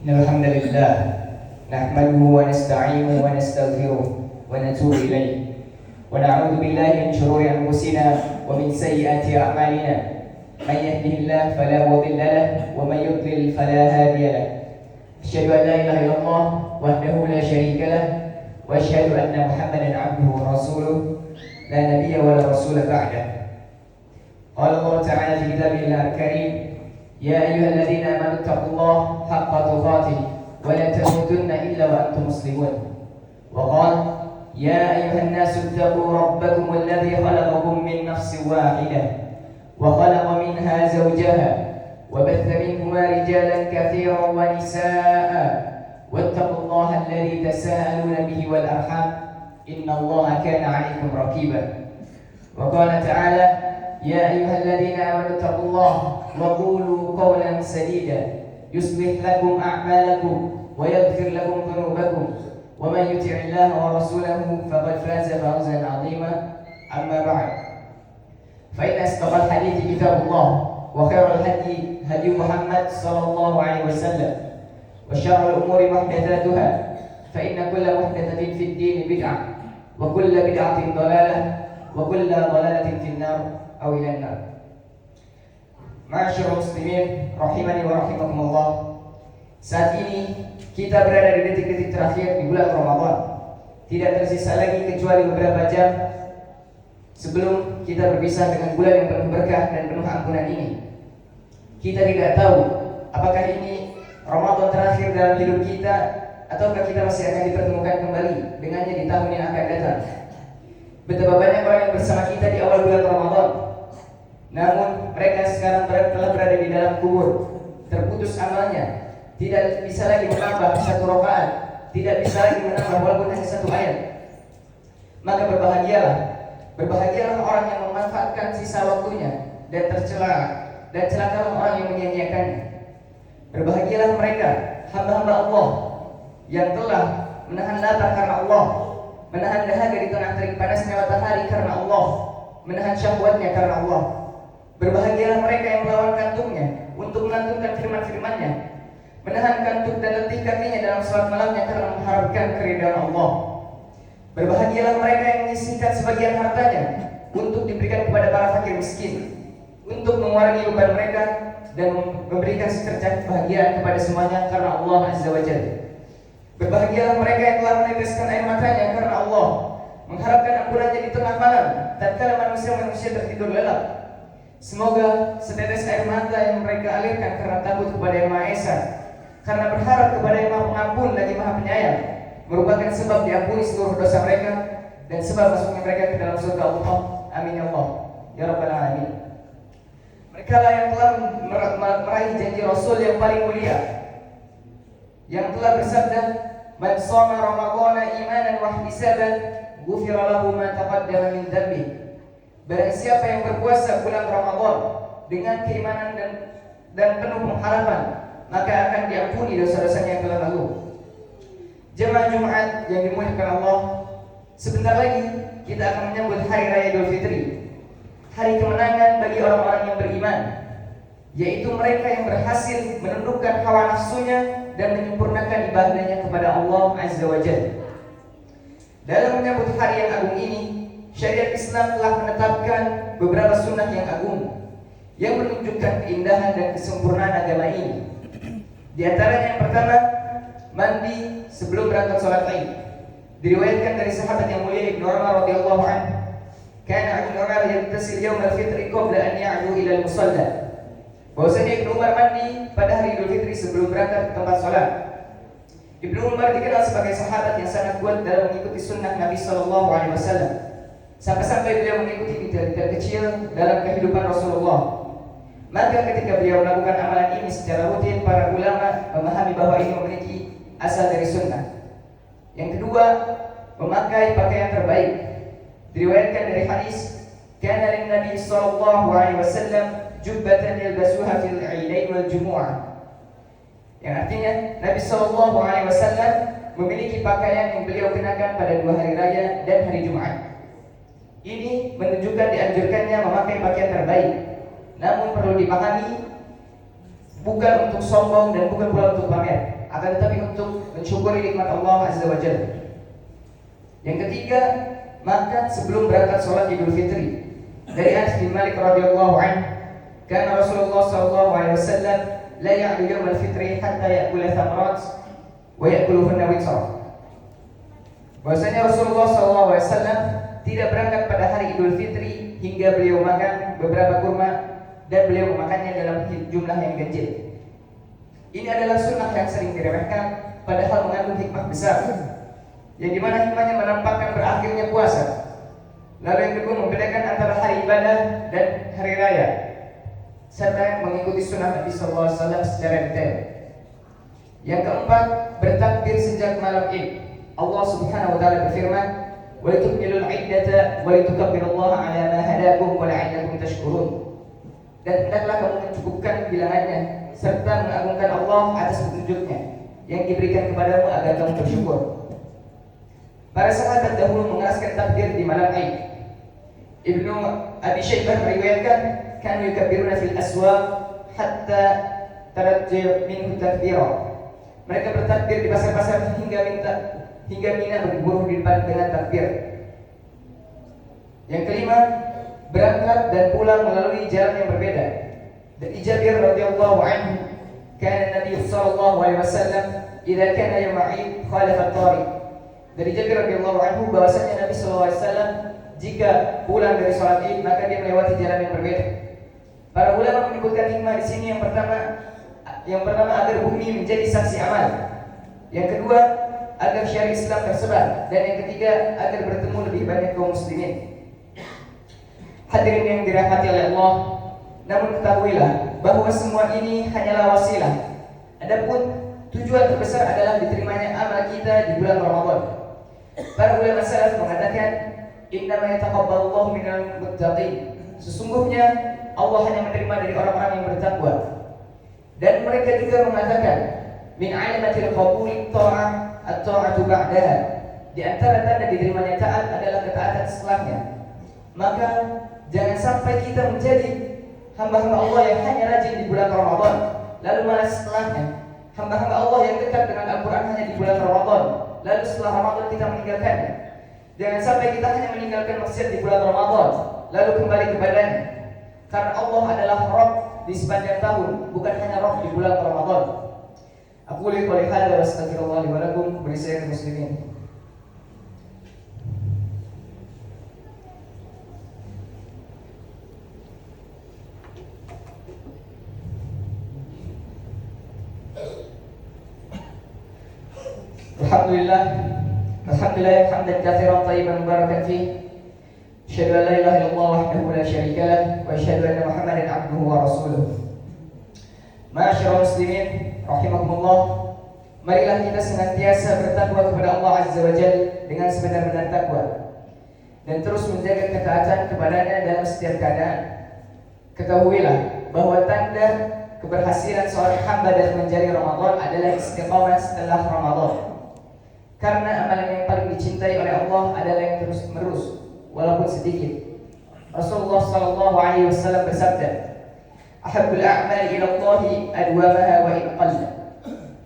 الحمد لله نحمده ونستعينه ونستغفره ونتوب إليه ونعوذ بالله من شرور أنفسنا ومن سيئات أعمالنا من يهده الله فلا مضل له ومن يضلل فلا هادي له أشهد أن لا إله إلا الله وحده لا شريك له وأشهد أن محمدا عبده ورسوله لا نبي ولا رسول بعده. قال الله تعالى في كتابه الكريم: يا أيها الذين آمنوا اتقوا الله حق تقاته ولا تموتن إلا وأنتم مسلمون. وقال: يا أيها الناس اتقوا ربكم الذي خلقكم من نفس واحدة وخلق منها زوجها وبث منهما رجالا كثيرا ونساء واتقوا الله الذي تساءلون به والأرحام إن الله كان عليكم رقيبا. وقال تعالى: يا أيها الذين آمنوا اتقوا الله وقولوا قولا سديدا يصلح لكم أعمالكم ويغفر لكم ذنوبكم ومن يطع الله ورسوله فقد فاز فوزا عظيما. أما بعد، فإن أصدق الحديث كتاب الله وخير الهدي هدي محمد صلى الله عليه وسلم وشر الأمور محدثاتها فإن كل محدثة في الدين بدعة وكل بدعة ضلالة وكل ضلالة في النار أو إلى النار. Ma'asyiral muslimin rahimani wa rahimakumullah. Saat ini kita berada di detik-detik terakhir di bulan Ramadan. Tidak tersisa lagi kecuali beberapa jam sebelum kita berpisah dengan bulan yang penuh berkah dan penuh ampunan ini. Kita tidak tahu apakah ini Ramadan terakhir dalam hidup kita ataukah kita masih akan dipertemukan kembali dengannya di tahun yang akan datang. Betapa banyak orang yang bersama kita di awal bulan Ramadan, namun mereka sekarang telah berada di dalam kubur, terputus amalnya, tidak bisa lagi menambah satu rakaat, tidak bisa lagi menambah walaupun hanya satu ayat. Maka berbahagialah orang yang memanfaatkan sisa waktunya dan celakalah orang yang menyia-nyiakannya. Berbahagialah mereka hamba-hamba Allah yang telah menahan lapar karena Allah, menahan dahaga di tengah terik panasnya matahari karena Allah, menahan syahwatnya karena Allah. Berbahagialah mereka yang melawan kantungnya untuk melantunkan firman-firman-Nya, menahan kantuk dan letih kakinya dalam salat malamnya karena mengharapkan keridhaan Allah. Berbahagialah mereka yang menyisihkan sebagian hartanya untuk diberikan kepada para fakir miskin, untuk mengurangi beban mereka dan memberikan secercah kebahagiaan kepada semuanya karena Allah Azza wa Jalla. Berbahagialah mereka yang telah meneteskan air matanya karena Allah, mengharapkan ampunannya di tengah malam tatkala manusia tertidur lelap. Semoga setetes air mata yang mereka alirkan karena takut kepada Yang Maha Esa, karena berharap kepada Yang Maha Pengampun lagi Maha Penyayang, merupakan sebab diampuni seluruh dosa mereka dan sebab masuknya mereka ke dalam surga Allah. Amin ya Allah ya Rabbal Alamin. Mereka lah yang telah meraih janji Rasul yang paling mulia, yang telah bersabda: "Man shoma Ramadhana imanan wa ihtisaban, ghufira lahu ma taqaddama min dhanbi." Barang siapa yang berpuasa bulan Ramadan dengan keimanan dan penuh pengharapan, maka akan diampuni dosa-dosanya yang telah lalu. Jemaah Jumat yang dimuliakan Allah, sebentar lagi kita akan menyambut Hari Raya Idul Fitri, hari kemenangan bagi orang-orang yang beriman, yaitu mereka yang berhasil menundukkan hawa nafsunya dan menyempurnakan ibadahnya kepada Allah Azza wa Jalla. Dalam menyambut hari yang agung ini, syariat Islam telah menetapkan beberapa sunnah yang agung yang menunjukkan keindahan dan kesempurnaan agama ini. Di antaranya yang pertama, mandi sebelum berangkat sholat Id. Diriwayatkan dari sahabat yang mulia Ibnu Umar radhiyallahu anhu, kana Ibnu Umar yaghtasil yaum al-fitri qabla an ya'du ila al-musalla. Bahwasanya Ibnu Umar mandi pada hari Idul Fitri sebelum berangkat ke tempat sholat. Ibnu Umar dikenal sebagai sahabat yang sangat kuat dalam mengikuti sunnah Nabi sallallahu alaihi wasallam. Sampai-sampai beliau mengikuti detail-detail kecil dalam kehidupan Rasulullah. Maka ketika beliau melakukan amalan ini secara rutin, para ulama memahami bahwa ini memiliki asal dari sunnah. Yang kedua, memakai pakaian terbaik. Diriwayatkan dari hadis, kana lin Nabi sallallahu alaihi wasallam jubbatan yalbasuha fil 'idain wal jumu'ah. Yang artinya Nabi sallallahu alaihi wasallam memiliki pakaian yang beliau kenakan pada 2 hari raya dan hari Jumat. Ini menunjukkan dianjurkannya memakai pakaian terbaik. Namun perlu dipahami, bukan untuk sombong dan bukan pula untuk pamer. untuk mensyukuri nikmat Allah Azza wa Jalla. Yang ketiga, makan sebelum berangkat sholat Idul Fitri. Dari Anas bin Malik radhiyallahu anhu, kana Rasulullah sallallahu alaihi wasallam la ya'lu yawm al-fitri hatta ya'kula thamrat wa ya'kuluhunna witra. Bahwasanya Rasulullah sallallahu alaihi wasallam tidak berangkat pada hari Idul Fitri hingga beliau makan beberapa kurma dan beliau memakannya dalam jumlah yang ganjil. Ini adalah sunnah yang sering diremehkan, padahal mengandung hikmah besar, yang dimana hikmahnya menampakkan berakhirnya puasa. Lalu yang kedua, membedakan antara hari ibadah dan hari raya, serta mengikuti sunnah Nabi SAW secara detail. Yang keempat, bertakbir sejak malam Id. Allah Subhanahu wa taala berfirman, "Wa litukmilul 'iddata wa litukabbirullaha 'ala ma hadakum wa la'allakum tashkurun." Dan hendaklah kamu mencukupkan bilangannya serta mengagungkan Allah atas petunjuknya yang diberikan kepadamu agar kamu bersyukur. Para sahabat dahulu mengeraskan takbir di malam Id. Ibnu Abi Syaibah meriwayatkan, kanu yukabbiruna fil aswaq hatta tarajja minhu takbira. Mereka bertakbir di pasar-pasar hingga Mina bergemuruh di depan dengan takbir. Yang kelima, berangkat dan pulang melalui jalan yang berbeda. Dari Jabir radhiyallahu anhu, kana Nabi sallallahu alaihi wasallam idza kana yawm Id khalafa at-tariq. Dari Jabir radhiyallahu anhu bahwasanya Nabi sallallahu alaihi wasallam jika pulang dari sholat Id maka dia melewati jalan yang berbeda. Para ulama menyebutkan hikmah di sini yang pertama agar bumi menjadi saksi amal. Yang kedua, agar syariat Islam tersebar, dan yang ketiga agar bertemu lebih banyak kaum muslimin. Hadirin yang dirahmati oleh Allah, namun ketahuilah bahwa semua ini hanyalah wasilah. Adapun tujuan terbesar adalah diterimanya amal kita di bulan Ramadan. Para ulama salaf mengatakan, innama yataqabbalullahu minal muttaqin. Sesungguhnya Allah hanya menerima dari orang-orang yang bertakwa. Dan mereka juga mengatakan, min alamatil qabuli ta'ah at-ta'atu ba'daha. Di antara tanda diterimanya taat adalah ketaatan setelahnya. Maka jangan sampai kita menjadi hamba-hamba Allah yang hanya rajin di bulan Ramadan, lalu malah setelahnya hamba-hamba Allah yang dekat dengan Al-Quran hanya di bulan Ramadan, lalu setelah Ramadan kita meninggalkannya. Jangan sampai kita hanya meninggalkan maksiat di bulan Ramadan lalu kembali kepadanya. Karena Allah adalah Rabb di sepanjang tahun, bukan hanya Rabb di bulan Ramadan. Aku qouli hadza wa astaghfirullah li wa lakum wa lisa'iril muslimin. Alhamdulillah hamdan katsiran thayyiban mubarakan fihi. Asyhadu an la ilaha illallah wahdahu la syarika lah wa asyhadu anna Muhammadan 'abduhu wa rasuluh. Ma'asyiral muslimin rahimakumullah, marilah kita senantiasa bertakwa kepada Allah Azza wa Jalla dengan sebenar-benar takwa dan terus menjaga ketaatan kepadanya dalam setiap keadaan. Ketahuilah bahwa tanda keberhasilan seorang hamba dalam menjalani Ramadan adalah istiqamah setelah Ramadan. Karena amalan yang paling dicintai oleh Allah adalah yang terus-menerus, walaupun sedikit. Rasulullah sallallahu alaihi wasallam bersabda, "Ahabbul a'mali ila Allah adwamaha wa in qalla."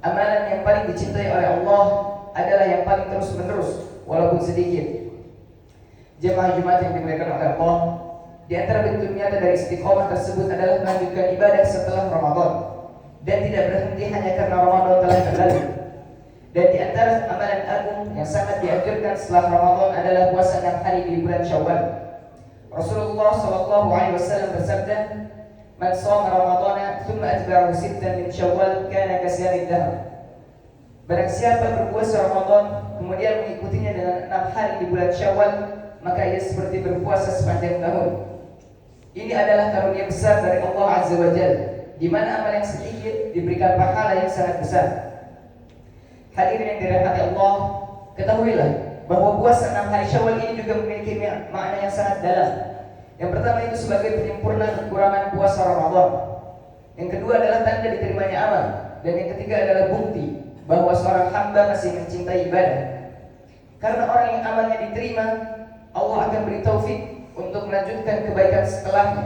Amalan yang paling dicintai oleh Allah adalah yang paling terus-menerus, walaupun sedikit. Jemaah Jumat yang dimuliakan oleh Allah, di antara bentuk nyata dari istiqomah tersebut adalah melanjutkan ibadah setelah Ramadan dan tidak berhenti hanya karena Ramadan telah berlalu. Dan di antara amalan agung yang sangat dianjurkan setelah Ramadan adalah puasa 6 hari di bulan Syawal. Rasulullah sallallahu alaihi wasallam bersabda, "Man shoma Ramadhana thumma atba'ahu 6 min Syawal kana kasiyamid dahr." Barang siapa berpuasa Ramadan kemudian mengikutinya dengan 6 hari di bulan Syawal, maka ia seperti berpuasa sepanjang tahun. Ini adalah karunia besar dari Allah Azza wa Jalla, di mana amal yang sedikit diberikan pahala yang sangat besar. Hadirin yang dirahmati Allah, ketahuilah bahwa puasa 6 hari Syawal ini juga memiliki makna yang sangat dalam. Yang pertama itu sebagai penyempurna kekurangan puasa Ramadan. Yang kedua adalah tanda diterimanya amal. Dan yang ketiga adalah bukti bahwa seorang hamba masih mencintai ibadah. Karena orang yang amalnya diterima, Allah akan beri taufik untuk melanjutkan kebaikan setelahnya.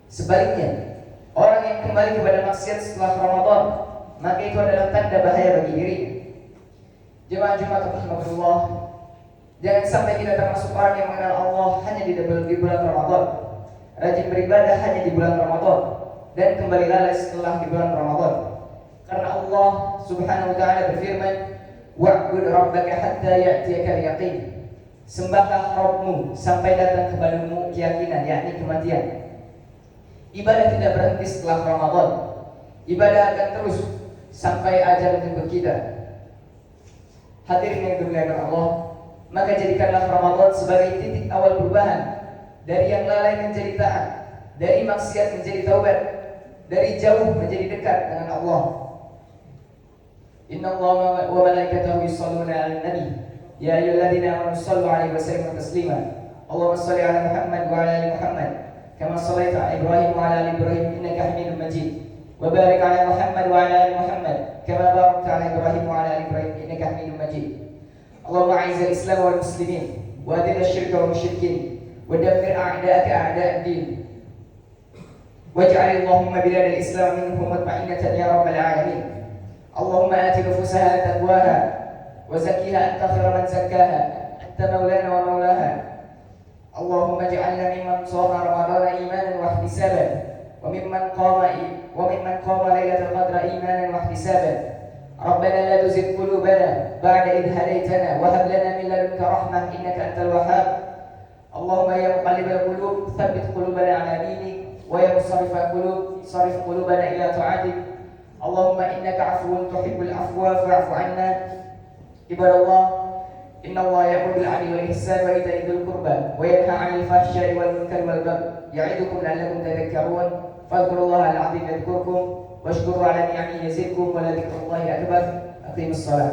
Sebaliknya, orang yang kembali kepada maksiat setelah Ramadan, maka itu adalah tanda bahaya bagi dirinya. Jemaah Jumat rahimahullah, jangan sampai kita termasuk orang yang mengenal Allah hanya di bulan Ramadan, rajin beribadah hanya di bulan Ramadan, dan kembali lalai setelah di bulan Ramadan. Karena Allah Subhanahu wa taala berfirman, "Wa'bud rabbaka hatta ya'tiyakal yaqin." Sembahlah Rabbmu sampai datang kepadamu keyakinan, yakni kematian. Ibadah tidak berhenti setelah Ramadan. Ibadah akan terus sampai ajal menjemput kita. Hadirin yang dimuliakan Allah, maka jadikanlah Ramadan sebagai titik awal perubahan dari yang lalai menjadi taat, dari maksiat menjadi taubat, dari jauh menjadi dekat dengan Allah. Inna Allah wa malaikatahu yusholluna 'alan nabi ya ayyuhalladzina amanu shallu 'alaihi wa sallimu taslima. Allahumma shalli 'ala Muhammad wa 'ala ali Muhammad kama shallaita 'ala Ibrahim wa 'ala ali Ibrahim innaka Hamidum Majid. Wa barik 'ala Muhammad wa 'ala ali Muhammad kama barakta 'ala Ibrahim wa 'ala ali Ibrahim innaka Hamidum Majid. Allahumma 'a'izzal Islam wal muslimin wa adhil asy-syirka wal musyrikin wa dammir a'da'aka a'da'ad-din. Waj'al Allahumma biladal Islam minhum mutma'innatan ya rabbal 'alamin. Allahumma ati nufusaha taqwaha wa zakkiha anta khairu man zakkaha anta maulana wa maulaha. Allahumma ij'alna mimman shama ramadhana imanan wa ihtisaban wa mimman qama lailatul qadri imanan wa ihtisaban. Rabbana la tuzigh qulubana ba'da idh hadaytana wa hab lana min ladunka rahmah innaka antal wahhab. Allahumma ya muqallibal qulub tsabbit qulubana 'ala dinik wa ya musarrifal qulub sarrif qulubana ila ta'atik. Allahumma innaka 'afuwun tuhibbul 'afwa fa'fu 'anna. Ibadallah, inna Allah ya'muru bil 'adli wal ihsani wa ita'i dzil qurba wa yanha 'anil fahsya'i wal munkari wal baghi ya'idukum la'allakum tadhakkarun. Fadhkurullaha al-'azim yadhkurkum washkuru 'ala ni'amihi yazidkum wa la dzikrullahi akbar. Aqimus shalah.